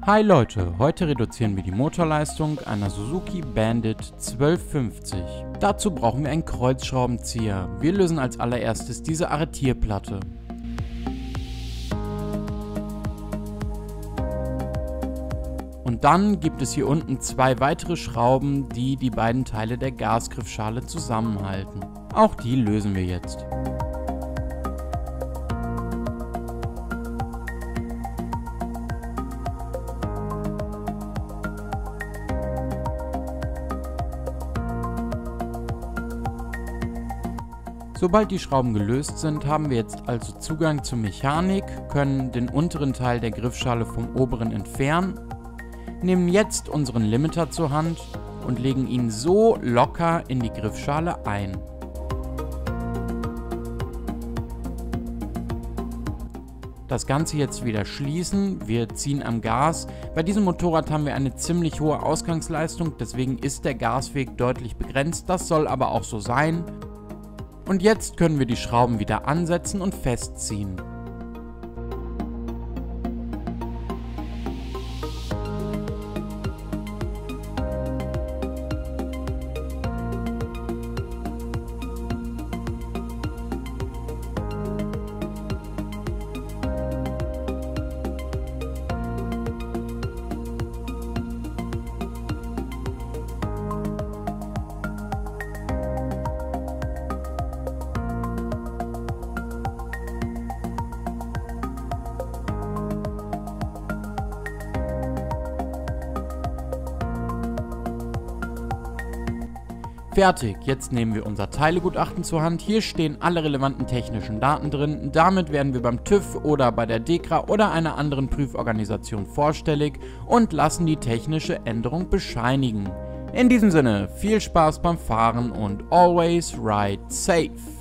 Hi Leute, heute reduzieren wir die Motorleistung einer Suzuki Bandit 1250. Dazu brauchen wir einen Kreuzschraubenzieher. Wir lösen als allererstes diese Arretierplatte. Und dann gibt es hier unten zwei weitere Schrauben, die die beiden Teile der Gasgriffschale zusammenhalten. Auch die lösen wir jetzt. Sobald die Schrauben gelöst sind, haben wir jetzt also Zugang zur Mechanik, können den unteren Teil der Griffschale vom oberen entfernen, nehmen jetzt unseren Limiter zur Hand und legen ihn so locker in die Griffschale ein. Das Ganze jetzt wieder schließen, wir ziehen am Gas. Bei diesem Motorrad haben wir eine ziemlich hohe Ausgangsleistung, deswegen ist der Gasweg deutlich begrenzt, das soll aber auch so sein. Und jetzt können wir die Schrauben wieder ansetzen und festziehen. Fertig, jetzt nehmen wir unser Teilegutachten zur Hand. Hier stehen alle relevanten technischen Daten drin. Damit werden wir beim TÜV oder bei der DEKRA oder einer anderen Prüforganisation vorstellig und lassen die technische Änderung bescheinigen. In diesem Sinne, viel Spaß beim Fahren und always ride safe!